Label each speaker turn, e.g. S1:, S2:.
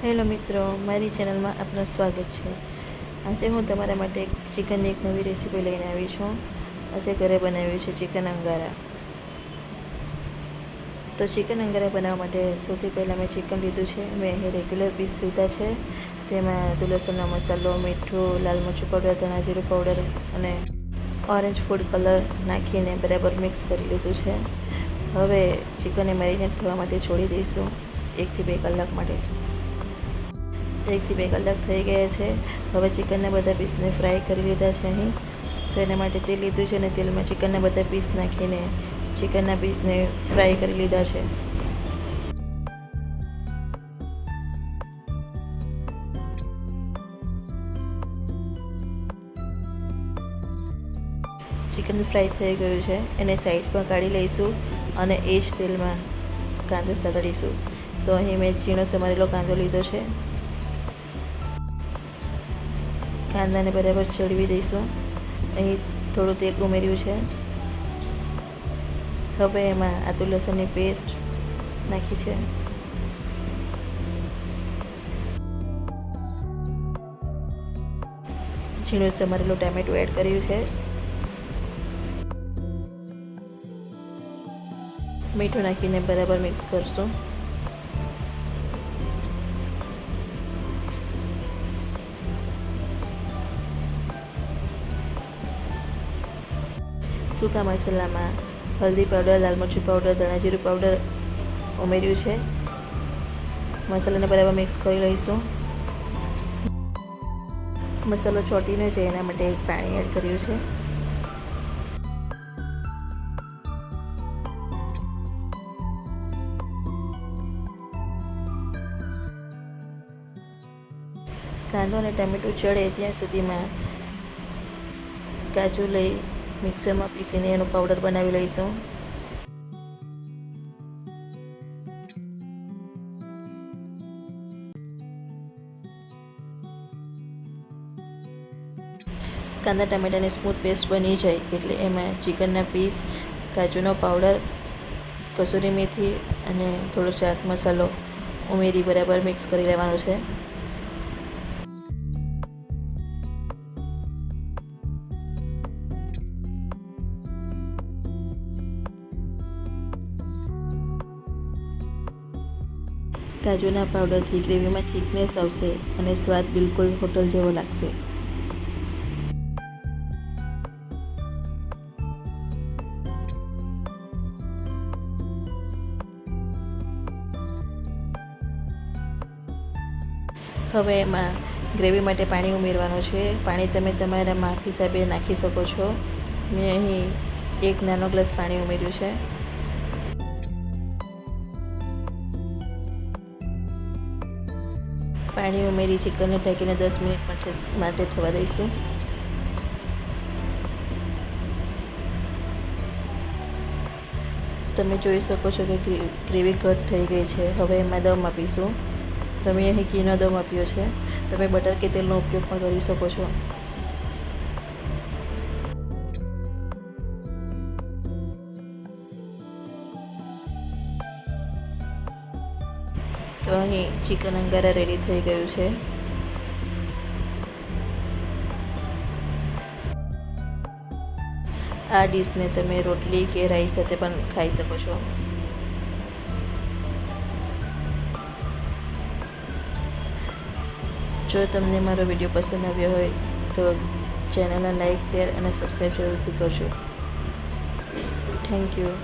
S1: Hello મિત્રો, મારી ચેનલમાં આપનું સ્વાગત છે। આજે હું તમારા માટે ચિકનની એક નવી રેસીપી લઈને આવી છું। આજે ઘરે બનાવ્યું છે ચિકન અંગારા। તો ચિકન અંગારા બનાવવા માટે સૌથી પહેલાં મેં ચિકન લીધું છે। મેં અહીં રેગ્યુલર પીસ લીધા છે। તેમાં આદુ લસણનો મસાલો, મીઠું, લાલ મરચું પાવડર, ધાણા જીરું પાવડર અને ઓરેન્જ ફૂડ કલર નાખીને બરાબર મિક્સ કરી લીધું છે। હવે ચિકનને મેરિનેટ થવા માટે છોડી દઈશું 1 થી 2 કલાક માટે। 1 થી 2 કલાક થઈ ગયા છે। હવે ચિકનના બધા પીસને ફ્રાય કરી લીધા છે અહીં। તો એના માટે તેલ લીધું છે અને તેલમાં ચિકનના બધા પીસ નાખીને ચિકનના પીસને ફ્રાય કરી લીધા છે। ચિકન ફ્રાય થઈ ગયું છે, એને સાઈડ પર કાઢી લઈશું અને એ જ તેલમાં કાંદો સાતળીશું। તો અહીં મેં ઝીણો સમારેલો કાંદો લીધો છે। કાંદાને બરાબર ચડવી દઈશું। અહીં થોડું તેલ ઉમેર્યું છે। હવે એમાં આદુ લસણની પેસ્ટ નાખી છે। ઝીણું સમારેલું ટામેટું એડ કર્યું છે। મીઠું નાખીને બરાબર મિક્સ કરશું। સૂકા મસાલામાં હલ્દી પાવડર, લાલ મરચું પાવડર, ધાણા જીરું પાવડર ઉમેર્યું છે। મસાલાને બરાબર મિક્સ કરી લઈશું। મસાલો ચોંટી ન જાય એના માટે પાણી એડ કર્યું છે। કાંદો અને ટામેટું ચડે ત્યાં સુધીમાં કાજુ લઈ મિક્સરમાં પીસીને એનો પાવડર બનાવી લઈશું। કાંદા ટામેટાની સ્મૂથ પેસ્ટ બની જાય એટલે એમાં ચિકનના પીસ, કાજુનો પાવડર, કસૂરી મેથી અને થોડો ચાટ મસાલો ઉમેરી બરાબર મિક્સ કરી લેવાનું છે। કાજુના પાવડરથી ગ્રેવીમાં થિકનેસ આવશે અને સ્વાદ બિલકુલ હોટલ જેવો લાગશે। હવે એમાં ગ્રેવી માટે પાણી ઉમેરવાનું છે। પાણી તમે તમારા માપ હિસાબે નાખી શકો છો। મેં અહીં 1 નાનો ગ્લાસ પાણી ઉમેર્યું છે। પાણી ઉમેરી ચિકનને ઢાંકીને 10 મિનિટ માટે થવા દઈશું। તમે જોઈ શકો છો કે ગ્રેવી ઘટ થઈ ગઈ છે। હવે એમાં દમ આપીશું। તમે અહીં ઘીનો દમ આપ્યો છે। તમે બટર કે તેલનો ઉપયોગ પણ કરી શકો છો। તો અહીં ચિકન અંગારા રેડી થઈ ગયું છે। આ ડીશને તમે રોટલી કે રાઈસ સાથે પણ ખાઈ શકો છો। જો તમને મારો વિડીયો પસંદ આવ્યો હોય તો ચેનલને લાઈક, શેર અને સબસ્ક્રાઈબ જરૂરથી કરજો। Thank you.